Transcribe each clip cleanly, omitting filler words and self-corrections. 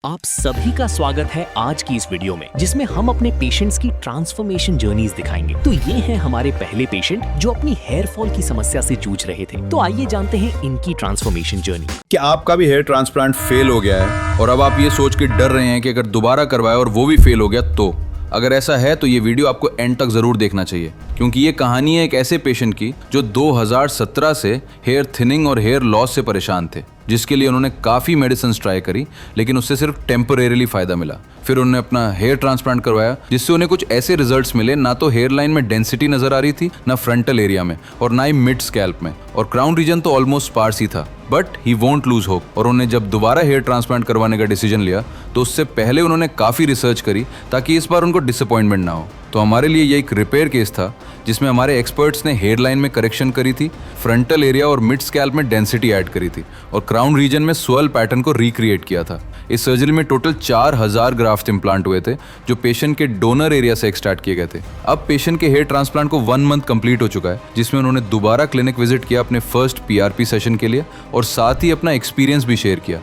आप सभी का स्वागत है आज की इस वीडियो में, जिसमें हम अपने पेशेंट्स की ट्रांसफॉर्मेशन जर्नीज दिखाएंगे। तो ये हैं हमारे पहले पेशेंट जो अपनी हेयर फॉल की समस्या से जूझ रहे थे। तो आइए जानते हैं इनकी ट्रांसफॉर्मेशन जर्नी। क्या आपका भी हेयर ट्रांसप्लांट फेल हो गया है और अब आप ये सोच के डर रहे हैं कि अगर दोबारा करवाए और वो भी फेल हो गया तो? अगर ऐसा है तो ये वीडियो आपको एंड तक जरूर देखना चाहिए, क्योंकि ये कहानी है एक ऐसे पेशेंट की जो 2017 से हेयर थिनिंग और हेयर लॉस से परेशान थे, जिसके लिए उन्होंने काफ़ी मेडिसिन ट्राई करी, लेकिन उससे सिर्फ टेम्परेरीली फ़ायदा मिला। फिर उन्होंने अपना हेयर ट्रांसप्लांट करवाया, जिससे उन्हें कुछ ऐसे रिजल्ट्स मिले, ना तो हेयर लाइन में डेंसिटी नज़र आ रही थी, ना फ्रंटल एरिया में, और ना ही मिड स्कैल्प में, और क्राउन रीजन तो ऑलमोस्ट स्पार्स ही था। But he won't lose hope. और उन्होंने जब दोबारा हेयर ट्रांसप्लांट करवाने का डिसीजन लिया तो उससे पहले उन्होंने काफ़ी रिसर्च करी ताकि इस बार उनको डिसअपॉइंटमेंट ना हो। तो हमारे लिए ये एक रिपेयर केस था, जिसमें हमारे एक्सपर्ट्स ने हेयर लाइन में करेक्शन करी थी, फ्रंटल एरिया और मिड स्कैल्प में डेंसिटी ऐड करी थी, और क्राउन रीजन में स्वर्ल पैटर्न को रिक्रिएट किया था। इस सर्जरी में टोटल 4000 ग्राफ्ट इम्प्लांट हुए थे, जो पेशेंट के डोनर एरिया से एक्सट्रैक्ट किए गए थे। अब पेशेंट के हेयर ट्रांसप्लांट को 1 मंथ कंप्लीट हो चुका है, जिसमें उन्होंने दोबारा क्लिनिक विजिट किया अपने फर्स्ट PRP सेशन के लिए, और साथ ही अपना एक्सपीरियंस भी शेयर किया।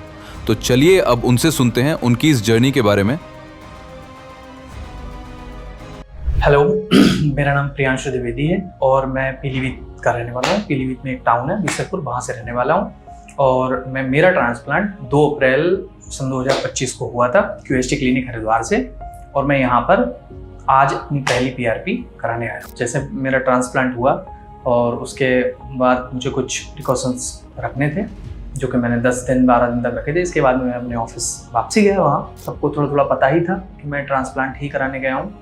तो चलिए अब उनसे सुनते हैं उनकी इस जर्नी के बारे में। हेलो, मेरा नाम प्रियांशु द्विवेदी है और मैं पीलीभीत का रहने वाला हूँ। पीलीभीत में एक टाउन है बीसलपुर, वहाँ से रहने वाला हूँ। और मेरा ट्रांसप्लांट 2 अप्रैल सन 2025 को हुआ था QST क्लिनिक हरिद्वार से, और मैं यहाँ पर आज अपनी पहली PRP कराने आया हूँ। जैसे मेरा ट्रांसप्लांट हुआ और उसके बाद मुझे कुछ प्रिकॉशंस रखने थे, जो कि मैंने 10 दिन 12 दिन तक रखे थे। इसके बाद मैं अपने ऑफिस वापसी गया। वहाँ सबको थोड़ा थोड़ा पता ही था कि मैं ट्रांसप्लांट ही कराने गया हूँ,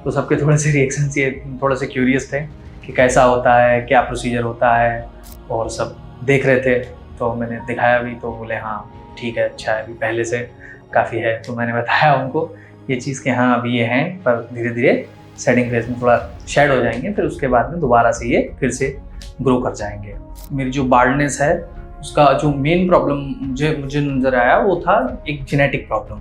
तो सबके थोड़े से रिएक्शंस ये थोड़े से क्यूरियस थे कि कैसा होता है, क्या प्रोसीजर होता है, और सब देख रहे थे। तो मैंने दिखाया भी, तो बोले हाँ ठीक है, अच्छा है, अभी पहले से काफ़ी है। तो मैंने बताया उनको ये चीज़ कि हाँ अभी ये हैं, पर धीरे धीरे सेटिंग फेज में थोड़ा शेड हो जाएंगे, फिर उसके बाद में दोबारा से ये फिर से ग्रो कर जाएंगे। मेरी जो बाल्डनेस है उसका जो मेन प्रॉब्लम मुझे नज़र आया वो था एक जेनेटिक प्रॉब्लम,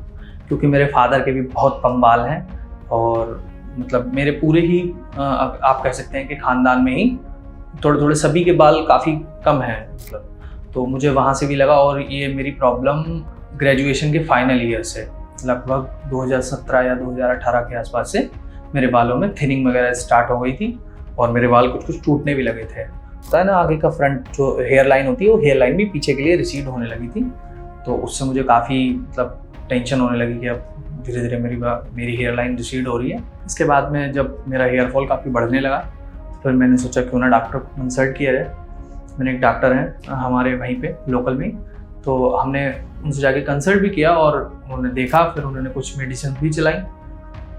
क्योंकि मेरे फादर के भी बहुत कम बाल हैं, और मतलब मेरे पूरे ही आप कह सकते हैं कि ख़ानदान में ही थोड़े थोड़े सभी के बाल काफ़ी कम हैं मतलब। तो मुझे वहाँ से भी लगा, और ये मेरी प्रॉब्लम ग्रेजुएशन के फाइनल ईयर से लगभग 2017 या 2018 के आसपास से मेरे बालों में थिनिंग वगैरह स्टार्ट हो गई थी, और मेरे बाल कुछ कुछ टूटने भी लगे थे। होता है ना, आगे का फ्रंट जो हेयर लाइन होती है वो हेयर लाइन भी पीछे के लिए रिसीड होने लगी थी। तो उससे मुझे काफ़ी मतलब टेंशन होने लगी कि अब धीरे धीरे मेरी हेयर लाइन रिसीड हो रही है। इसके बाद में जब मेरा हेयर फॉल काफ़ी बढ़ने लगा, फिर मैंने सोचा क्यों ना डॉक्टर को कंसल्ट किया जाए। मैंने एक डॉक्टर हैं हमारे वहीं पे लोकल में, तो हमने उनसे जाके कंसल्ट भी किया और उन्होंने देखा, फिर उन्होंने कुछ मेडिसिन भी चलाई।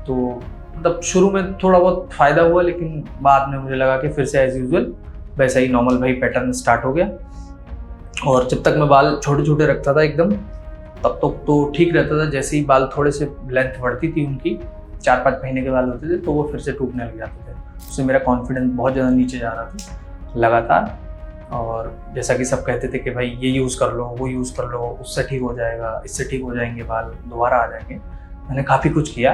तो मतलब शुरू में थोड़ा बहुत फ़ायदा हुआ, लेकिन बाद में मुझे लगा कि फिर से एज़ यूजुअल वैसा ही नॉर्मल भाई पैटर्न स्टार्ट हो गया। और जब तक मैं बाल छोटे छोटे रखता था एकदम, तब तक तो ठीक रहता था। जैसे ही बाल थोड़े से लेंथ बढ़ती थी उनकी, 4-5 महीने के बाल होते थे, तो वो फिर से टूटने लग जाते थे। उससे मेरा कॉन्फिडेंस बहुत ज़्यादा नीचे जा रहा था लगातार। और जैसा कि सब कहते थे कि भाई ये यूज़ कर लो, वो यूज़ कर लो, उससे ठीक हो जाएगा, इससे ठीक हो जाएंगे बाल, दोबारा आ जाएंगे। मैंने काफ़ी कुछ किया,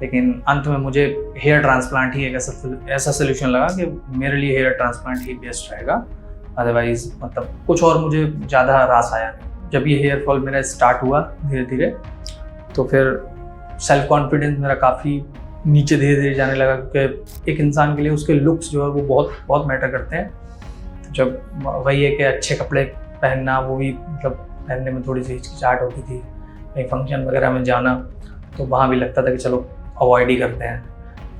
लेकिन अंत में मुझे हेयर ट्रांसप्लांट ही एक ऐसा सोल्यूशन लगा कि मेरे लिए हेयर ट्रांसप्लांट ही बेस्ट रहेगा। अदरवाइज़ मतलब कुछ और मुझे ज़्यादा रास आया नहीं। जब ये हेयर फॉल मेरा स्टार्ट हुआ धीरे धीरे, तो फिर सेल्फ कॉन्फिडेंस मेरा काफ़ी नीचे धीरे धीरे जाने लगा, क्योंकि एक इंसान के लिए उसके लुक्स जो है वो बहुत बहुत मैटर करते हैं। जब वही है कि अच्छे कपड़े पहनना, वो भी मतलब पहनने में थोड़ी सी हिचकिचाहट होती थी। कहीं फंक्शन वगैरह में जाना, तो वहाँ भी लगता था कि चलो अवॉइड ही करते हैं।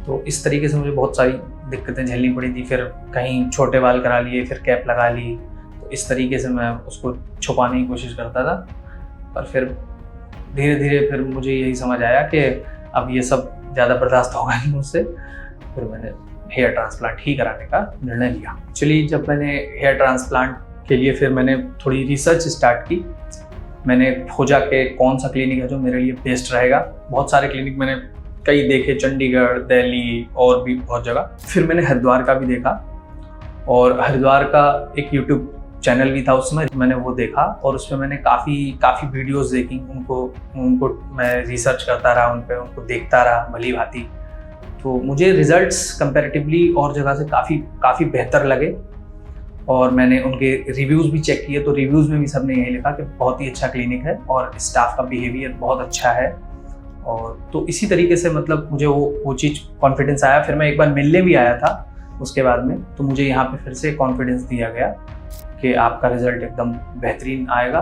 तो इस तरीके से मुझे बहुत सारी दिक्कतें झेलनी पड़ी थी। फिर कहीं छोटे बाल करा लिए, फिर कैप लगा ली, तो इस तरीके से मैं उसको छुपाने की कोशिश करता था। पर फिर धीरे धीरे फिर मुझे यही समझ आया कि अब ये सब ज़्यादा बर्दाश्त होगा नहीं मुझसे। फिर मैंने हेयर ट्रांसप्लांट ही कराने का निर्णय लिया। एक्चुअली जब मैंने हेयर ट्रांसप्लांट के लिए फिर मैंने थोड़ी रिसर्च स्टार्ट की। मैंने खोजा कि कौन सा क्लिनिक है जो मेरे लिए बेस्ट रहेगा। बहुत सारे क्लिनिक मैंने कई देखे, चंडीगढ़, दिल्ली और भी बहुत जगह। फिर मैंने हरिद्वार का भी देखा, और हरिद्वार का एक यूट्यूब चैनल भी था उसमें, मैंने वो देखा, और उसमें मैंने काफ़ी वीडियोस देखी। उनको मैं रिसर्च करता रहा, उनको देखता रहा भली भांति। तो मुझे रिजल्ट्स कंपैरेटिवली और जगह से काफ़ी बेहतर लगे, और मैंने उनके रिव्यूज़ भी चेक किए, तो रिव्यूज़ में भी सबने यही लिखा कि बहुत ही अच्छा क्लिनिक है और स्टाफ का बिहेवियर बहुत अच्छा है। और तो इसी तरीके से मतलब मुझे वो चीज़ कॉन्फिडेंस आया। फिर मैं एक बार मिलने भी आया था उसके बाद में, तो मुझे यहाँ पे फिर से कॉन्फिडेंस दिया गया कि आपका रिज़ल्ट एकदम बेहतरीन आएगा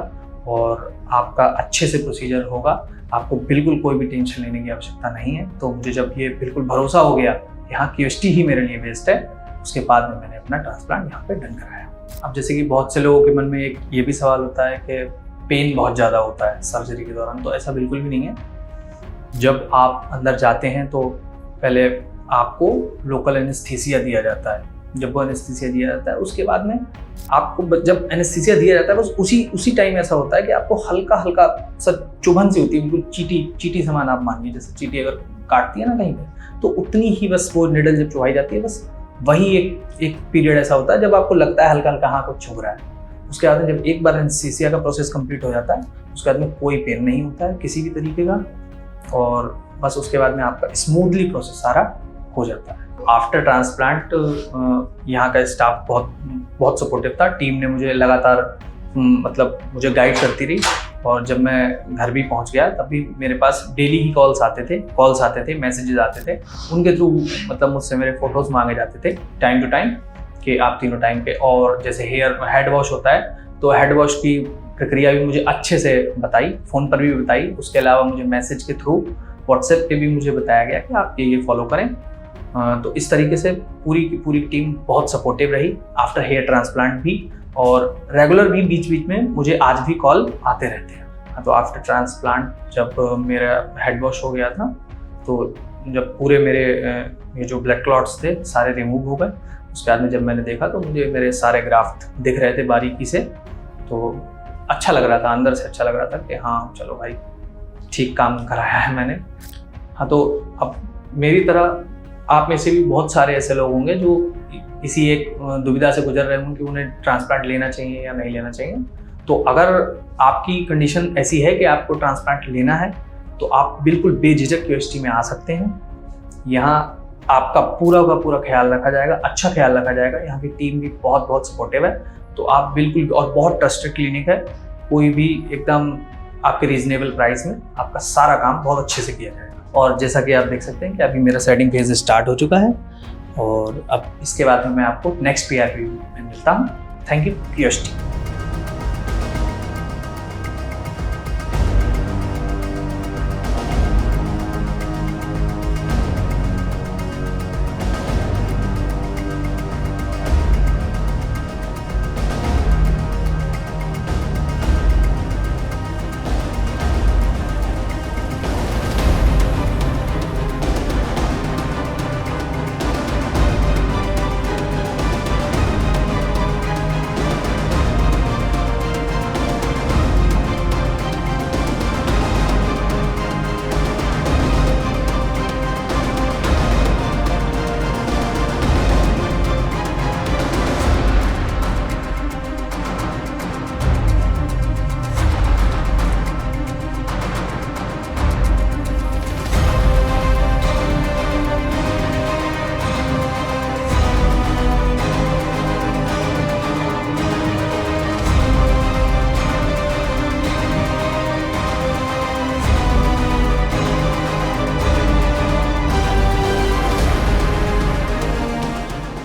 और आपका अच्छे से प्रोसीजर होगा, आपको बिल्कुल कोई भी टेंशन लेने की आवश्यकता नहीं है। तो मुझे जब ये बिल्कुल भरोसा हो गया कि हाँ क्यूएसटी ही मेरे लिए बेस्ट है, उसके बाद में मैंने अपना ट्रांसप्लांट यहाँ पे डन कराया। अब जैसे कि बहुत से लोगों के मन में एक ये भी सवाल होता है कि पेन बहुत ज़्यादा होता है सर्जरी के दौरान, तो ऐसा बिल्कुल भी नहीं है। जब आप अंदर जाते हैं तो पहले आपको लोकल एनेस्थीसिया दिया जाता है। जब वो एनेस्थीसिया दिया जाता है उसके बाद में आपको, जब एनेस्थीसिया दिया जाता है बस उसी टाइम ऐसा होता है कि आपको हल्का हल्का सा चुभन सी होती है, बिल्कुल चीटी समान आप मानिए, जैसे चीटी अगर काटती है ना कहीं पे, तो उतनी ही बस वो निडल जब चुभाई जाती है, बस वही एक पीरियड ऐसा होता है जब आपको लगता है हल्का हल्का हाँ कुछ चुभ रहा है। उसके बाद में जब एक बार एनेस्थीसिया का प्रोसेस कंप्लीट हो जाता है, उसके बाद में कोई पेन नहीं होता है किसी भी तरीके का, और बस उसके बाद में आपका स्मूथली प्रोसेस सारा हो जाता है। आफ्टर ट्रांसप्लांट यहाँ का स्टाफ बहुत सपोर्टिव था। टीम ने मुझे लगातार मतलब मुझे गाइड करती रही, और जब मैं घर भी पहुँच गया तब भी मेरे पास डेली ही कॉल्स आते थे, मैसेजेस आते थे। उनके थ्रू मतलब मुझसे मेरे फोटोज़ मांगे जाते थे टाइम टू टाइम कि आप तीनों टाइम पे, और जैसे हेड वॉश होता है तो हेड वॉश की प्रक्रिया भी मुझे अच्छे से बताई, फ़ोन पर भी बताई। उसके अलावा मुझे मैसेज के थ्रू व्हाट्सएप पे भी मुझे बताया गया कि आप ये फॉलो करें। तो इस तरीके से पूरी की पूरी टीम बहुत सपोर्टिव रही आफ्टर हेयर ट्रांसप्लांट भी, और रेगुलर भी बीच बीच में मुझे आज भी कॉल आते रहते हैं। तो आफ्टर ट्रांसप्लांट जब मेरा हेड वॉश हो गया था, तो जब पूरे मेरे ये जो ब्लड क्लॉट्स थे सारे रिमूव हो गए, उसके बाद में जब मैंने देखा तो मुझे मेरे सारे ग्राफ्ट दिख रहे थे बारीकी से, तो अच्छा लग रहा था, अंदर से अच्छा लग रहा था कि हाँ चलो भाई ठीक काम कराया है मैंने। हाँ, तो अब मेरी तरह आप में से भी बहुत सारे ऐसे लोग होंगे जो किसी एक दुविधा से गुजर रहे होंगे कि उन्हें ट्रांसप्लांट लेना चाहिए या नहीं लेना चाहिए। तो अगर आपकी कंडीशन ऐसी है कि आपको ट्रांसप्लांट लेना है, तो आप बिल्कुल बेझिझक क्यूएसटी में आ सकते हैं। यहाँ आपका पूरा का पूरा ख्याल रखा जाएगा, अच्छा ख्याल रखा जाएगा। यहाँ की टीम भी बहुत सपोर्टिव है, तो आप बिल्कुल, और बहुत ट्रस्टेड क्लिनिक है, कोई भी एकदम आपके रीजनेबल प्राइस में आपका सारा काम बहुत अच्छे से किया जाएगा। और जैसा कि आप देख सकते हैं कि अभी मेरा सेटिंग फेज स्टार्ट हो चुका है, और अब इसके बाद में मैं आपको नेक्स्ट PRP में मिलता हूँ। Thank you क्यूएसटी।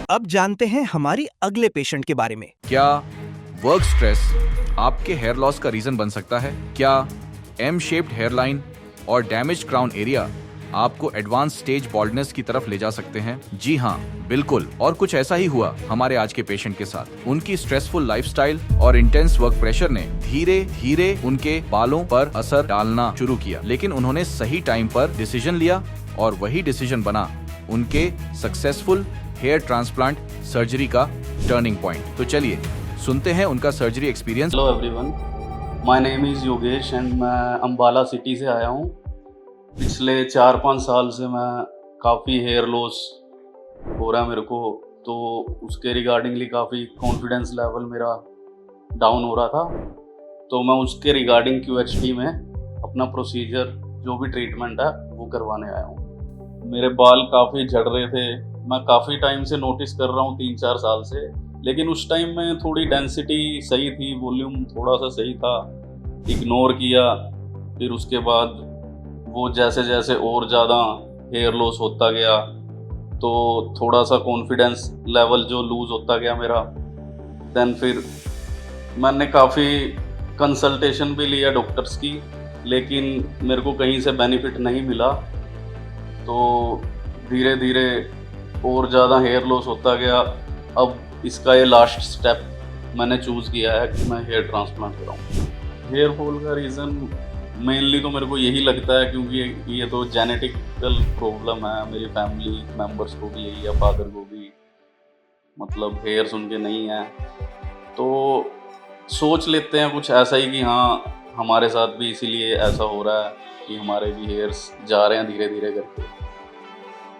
अब जानते हैं हमारी अगले पेशेंट के बारे में। क्या वर्क स्ट्रेस आपके हेयर लॉस का रीजन बन सकता है? क्या एम शेप्ड हेयरलाइन और डैमेज क्राउन एरिया आपको एडवांस स्टेज बॉल्डनेस की तरफ ले जा सकते हैं? जी हाँ, बिल्कुल। और कुछ ऐसा ही हुआ हमारे आज के पेशेंट के साथ। उनकी स्ट्रेसफुल लाइफस्टाइल और इंटेंस वर्क प्रेशर ने धीरे धीरे उनके बालों पर असर डालना शुरू किया, लेकिन उन्होंने सही टाइम पर डिसीजन लिया, और वही डिसीजन बना उनके सक्सेसफुल हेयर ट्रांसप्लांट सर्जरी का टर्निंग पॉइंट। तो चलिए सुनते हैं उनका surgery experience. Hello everyone, my name is Yogesh and मैं अम्बाला सिटी से आया हूँ। पिछले 4-5 साल से मैं काफ़ी हेयर लॉस हो रहा है मेरे को, तो उसके रिगार्डिंगली काफ़ी कॉन्फिडेंस लेवल मेरा डाउन हो रहा था। तो मैं उसके रिगार्डिंग QHT में अपना प्रोसीजर जो भी ट्रीटमेंट है वो करवाने आया हूँ। मेरे बाल काफ़ी झड़ रहे थे, मैं काफ़ी टाइम से नोटिस कर रहा हूँ 3-4 साल से लेकिन उस टाइम में थोड़ी डेंसिटी सही थी, वॉल्यूम थोड़ा सा सही था, इग्नोर किया। फिर उसके बाद वो जैसे जैसे और ज़्यादा हेयर लॉस होता गया तो थोड़ा सा कॉन्फिडेंस लेवल जो लूज़ होता गया मेरा। देन फिर मैंने काफ़ी कंसल्टेशन भी लिया डॉक्टर्स की, लेकिन मेरे को कहीं से बेनिफिट नहीं मिला। तो धीरे धीरे और ज़्यादा हेयर लॉस होता गया। अब इसका ये लास्ट स्टेप मैंने चूज़ किया है कि मैं हेयर ट्रांसप्लांट कराऊँ। हेयर फॉल का रीज़न मेनली तो मेरे को यही लगता है, क्योंकि ये तो जेनेटिकल प्रॉब्लम है, मेरी फैमिली मेम्बर्स को भी यही है, फादर को भी मतलब हेयर्स उनके नहीं है। तो सोच लेते हैं कुछ ऐसा ही कि हाँ हमारे साथ भी इसीलिए ऐसा हो रहा है कि हमारे भी हेयर्स जा रहे हैं धीरे धीरे करके।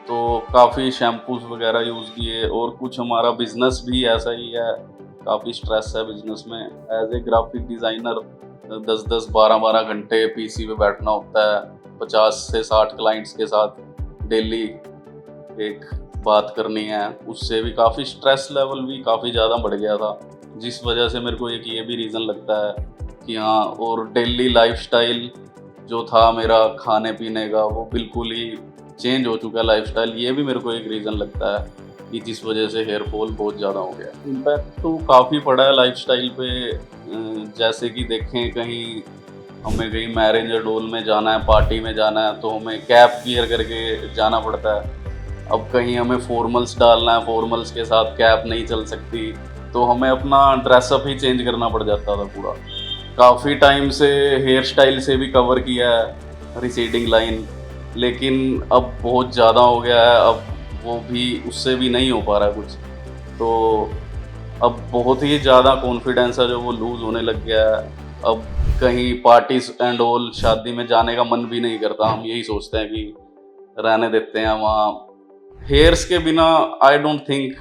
तो काफ़ी शैम्पूज वगैरह यूज़ किए, और कुछ हमारा बिजनेस भी ऐसा ही है, काफ़ी स्ट्रेस है बिजनेस में। एज ए ग्राफिक डिज़ाइनर 10-10, 12-12 घंटे पीसी पे बैठना होता है, 50 से 60 क्लाइंट्स के साथ डेली एक बात करनी है। उससे भी काफ़ी स्ट्रेस लेवल भी काफ़ी ज़्यादा बढ़ गया था, जिस वजह से मेरे को एक ये भी रीज़न लगता है कि हाँ, और डेली लाइफस्टाइल जो था मेरा खाने पीने का, वो बिल्कुल ही चेंज हो चुका है लाइफस्टाइल। ये भी मेरे को एक रीज़न लगता है कि जिस वजह से हेयर फॉल बहुत ज़्यादा हो गया। इम्पैक्ट तो काफ़ी पड़ा है लाइफस्टाइल पे। जैसे कि देखें कहीं हमें कहीं मैरिज या डोल में जाना है, पार्टी में जाना है, तो हमें कैप वियर करके जाना पड़ता है। अब कहीं हमें फॉर्मल्स डालना है, फॉर्मल्स के साथ कैप नहीं चल सकती, तो हमें अपना ड्रेसअप ही चेंज करना पड़ जाता था पूरा। काफ़ी टाइम से हेयर स्टाइल से भी कवर किया है रिसीडिंग लाइन, लेकिन अब बहुत ज़्यादा हो गया है, अब वो भी उससे भी नहीं हो पा रहा है कुछ। तो अब बहुत ही ज़्यादा कॉन्फिडेंस है जो वो लूज़ होने लग गया है। अब कहीं पार्टीज एंड ऑल, शादी में जाने का मन भी नहीं करता, हम यही सोचते हैं कि रहने देते हैं वहाँ। हेयर्स के बिना आई डोंट थिंक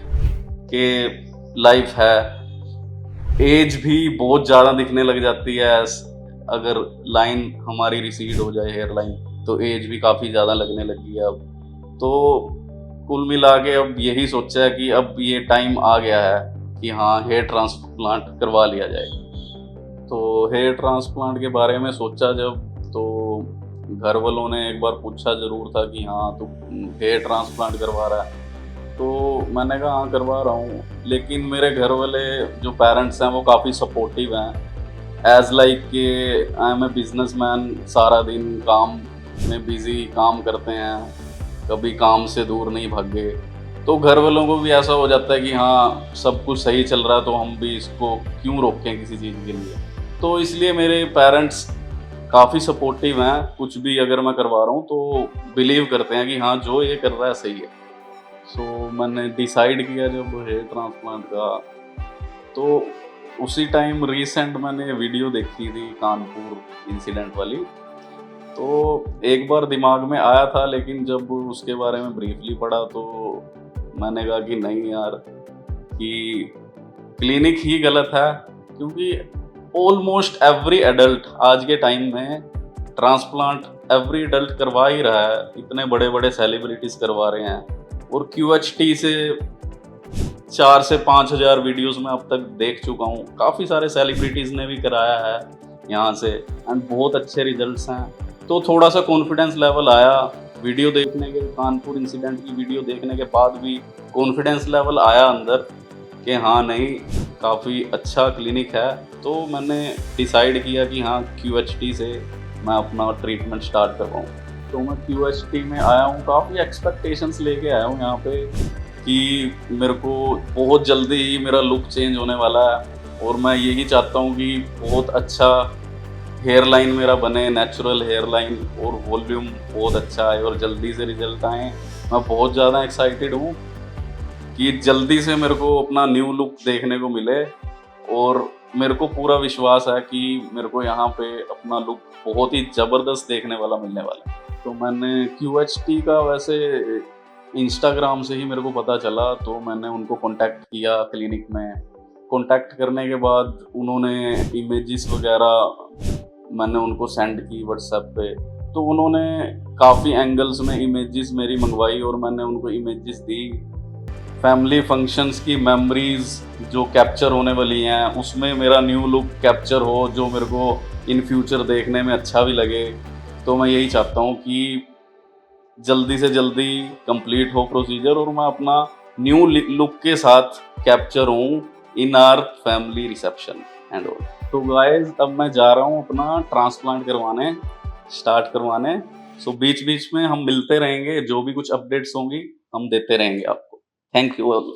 कि लाइफ है। एज भी बहुत ज़्यादा दिखने लग जाती है, अगर लाइन हमारी रिसीड हो जाए हेयर लाइन, तो एज भी काफ़ी ज़्यादा लगने लगी है अब। तो कुल मिला के अब यही सोचा है कि अब ये टाइम आ गया है कि हाँ हेयर ट्रांसप्लांट करवा लिया जाए। तो हेयर ट्रांसप्लांट के बारे में सोचा जब, तो घर वालों ने एक बार पूछा ज़रूर था कि हाँ तू हेयर ट्रांसप्लांट करवा रहा है, तो मैंने कहा हाँ करवा रहा हूँ। लेकिन मेरे घर वाले जो पेरेंट्स हैं वो काफ़ी सपोर्टिव हैं। एज लाइक कि आई एम ए बिजनेसमैन, सारा दिन काम में बिजी काम करते हैं, कभी काम से दूर नहीं भागे। तो घर वालों को भी ऐसा हो जाता है कि हाँ सब कुछ सही चल रहा है, तो हम भी इसको क्यों रोकें किसी चीज़ के लिए। तो इसलिए मेरे पेरेंट्स काफ़ी सपोर्टिव हैं। कुछ भी अगर मैं करवा रहा हूँ तो बिलीव करते हैं कि हाँ जो ये कर रहा है सही है। सो मैंने डिसाइड किया जब हेयर ट्रांसप्लांट का, तो उसी टाइम रिसेंट मैंने वीडियो देखी थी कानपुर इंसिडेंट वाली, तो एक बार दिमाग में आया था, लेकिन जब उसके बारे में ब्रीफली पढ़ा तो मैंने कहा कि नहीं यार, कि क्लिनिक ही गलत है। क्योंकि ऑलमोस्ट एवरी एडल्ट आज के टाइम में ट्रांसप्लांट एवरी एडल्ट करवा ही रहा है, इतने बड़े बड़े सेलिब्रिटीज़ करवा रहे हैं। और QHT से 4 से 5 हज़ार वीडियोस में अब तक देख चुका हूँ, काफ़ी सारे सेलिब्रिटीज़ ने भी कराया है यहाँ से, एंड बहुत अच्छे रिजल्ट्स हैं। तो थोड़ा सा कॉन्फिडेंस लेवल आया वीडियो देखने के, कानपुर इंसिडेंट की वीडियो देखने के बाद भी कॉन्फिडेंस लेवल आया अंदर कि हाँ नहीं काफ़ी अच्छा क्लिनिक है। तो मैंने डिसाइड किया कि हाँ QHT से मैं अपना ट्रीटमेंट स्टार्ट करवाऊँ। तो मैं QHT में आया हूँ, काफ़ी एक्सपेक्टेशंस लेके आया हूँ यहाँ पे कि मेरे को बहुत जल्दी ही मेरा लुक चेंज होने वाला है, और मैं यही चाहता हूँ कि बहुत अच्छा हेयर लाइन मेरा बने, नेचुरल हेयर लाइन, और वॉल्यूम बहुत अच्छा आए और जल्दी से रिजल्ट आए। मैं बहुत ज़्यादा एक्साइटेड हूँ कि जल्दी से मेरे को अपना न्यू लुक देखने को मिले, और मेरे को पूरा विश्वास है कि मेरे को यहाँ पे अपना लुक बहुत ही ज़बरदस्त देखने वाला मिलने वाला है। तो मैंने QHT का वैसे इंस्टाग्राम से ही मेरे को पता चला, तो मैंने उनको कांटेक्ट किया क्लिनिक में। कांटेक्ट करने के बाद उन्होंने इमेजेस वगैरह मैंने उनको सेंड की व्हाट्सएप पे, तो उन्होंने काफ़ी एंगल्स में इमेजेस मेरी मंगवाई और मैंने उनको इमेजेस दी। फैमिली फंक्शंस की मेमोरीज जो कैप्चर होने वाली हैं, उसमें मेरा न्यू लुक कैप्चर हो, जो मेरे को इन फ्यूचर देखने में अच्छा भी लगे। तो मैं यही चाहता हूँ कि जल्दी से जल्दी कंप्लीट हो प्रोसीजर और मैं अपना न्यू लुक के साथ कैप्चर हूँ in our family reception and all. तो गाइस अब मैं जा रहा हूँ अपना ट्रांसप्लांट स्टार्ट करवाने। सो बीच बीच में हम मिलते रहेंगे, जो भी कुछ अपडेट्स होंगी हम देते रहेंगे आपको। Thank you all.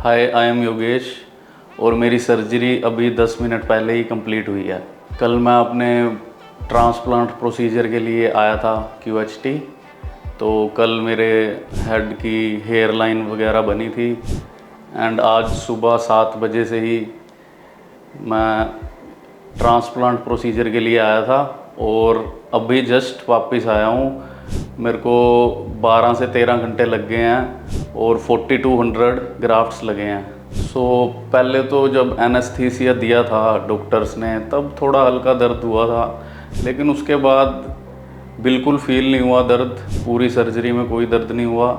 Hi, I am Yogesh और मेरी सर्जरी अभी 10 मिनट पहले ही कंप्लीट हुई है। कल मैं अपने ट्रांसप्लांट प्रोसीजर के लिए आया था QHT। तो कल मेरे हेड की हेयर लाइन वगैरह बनी थी एंड आज सुबह 7 बजे से ही मैं ट्रांसप्लांट प्रोसीजर के लिए आया था और अभी जस्ट वापस आया हूँ। मेरे को 12 से 13 घंटे लग गए हैं और 4200 ग्राफ्ट्स लगे हैं। सो पहले तो जब एनेस्थीसिया दिया था डॉक्टर्स ने तब थोड़ा हल्का दर्द हुआ था, लेकिन उसके बाद बिल्कुल फील नहीं हुआ दर्द। पूरी सर्जरी में कोई दर्द नहीं हुआ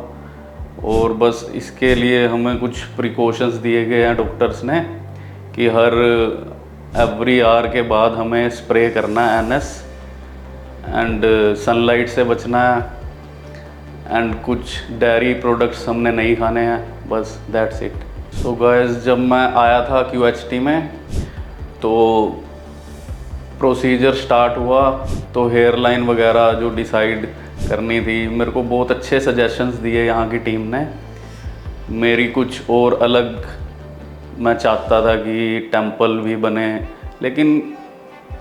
और बस इसके लिए हमें कुछ प्रिकॉशंस दिए गए हैं डॉक्टर्स ने कि हर एवरी आवर के बाद हमें स्प्रे करना है NS एंड सनलाइट से बचना है एंड कुछ डेयरी प्रोडक्ट्स हमने नहीं खाने हैं, बस दैट्स इट। सो गाइस जब मैं आया था QHT में तो प्रोसीजर स्टार्ट हुआ तो हेयर लाइन वगैरह जो डिसाइड करनी थी, मेरे को बहुत अच्छे सजेशंस दिए यहाँ की टीम ने। मेरी कुछ और अलग मैं चाहता था कि टेम्पल भी बने, लेकिन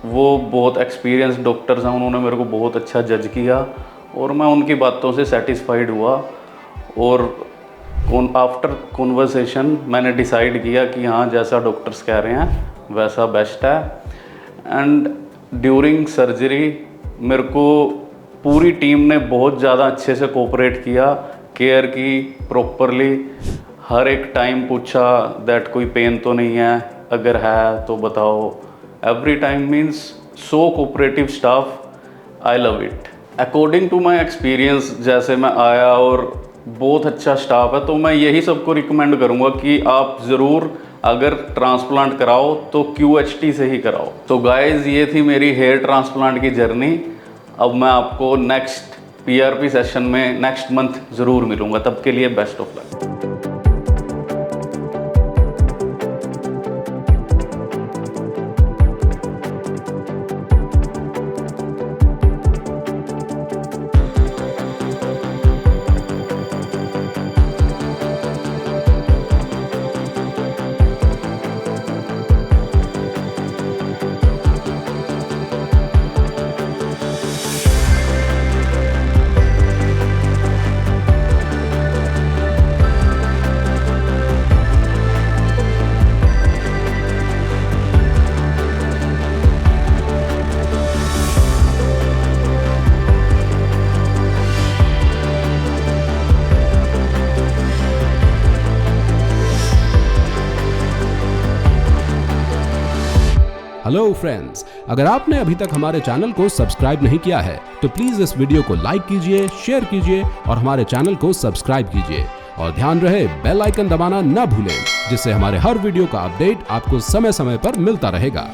वो बहुत एक्सपीरियंस डॉक्टर्स हैं, उन्होंने मेरे को बहुत अच्छा जज किया और मैं उनकी बातों से सेटिस्फाइड हुआ। और आफ्टर कॉन्वर्सेशन मैंने डिसाइड किया कि हाँ, जैसा डॉक्टर्स कह रहे हैं वैसा बेस्ट है। एंड ड्यूरिंग सर्जरी मेरे को पूरी टीम ने बहुत ज़्यादा अच्छे से कोऑपरेट किया, केयर की प्रॉपरली। हर एक टाइम पूछा दैट कोई पेन तो नहीं है, अगर है तो बताओ। Every time means so cooperative staff, I love it. According to my experience जैसे मैं आया और बहुत अच्छा स्टाफ है, तो मैं यही सबको रिकमेंड करूँगा कि आप ज़रूर अगर ट्रांसप्लांट कराओ तो QHT से ही कराओ। तो गाइज ये थी मेरी हेयर ट्रांसप्लांट की जर्नी। अब मैं आपको नेक्स्ट PRP सेशन में नेक्स्ट मंथ ज़रूर मिलूँगा, तब के लिए best of luck. Hello friends, अगर आपने अभी तक हमारे चैनल को सब्सक्राइब नहीं किया है तो प्लीज इस वीडियो को लाइक कीजिए, शेयर कीजिए और हमारे चैनल को सब्सक्राइब कीजिए। और ध्यान रहे बेल आइकन दबाना न भूलें, जिससे हमारे हर वीडियो का अपडेट आपको समय समय पर मिलता रहेगा।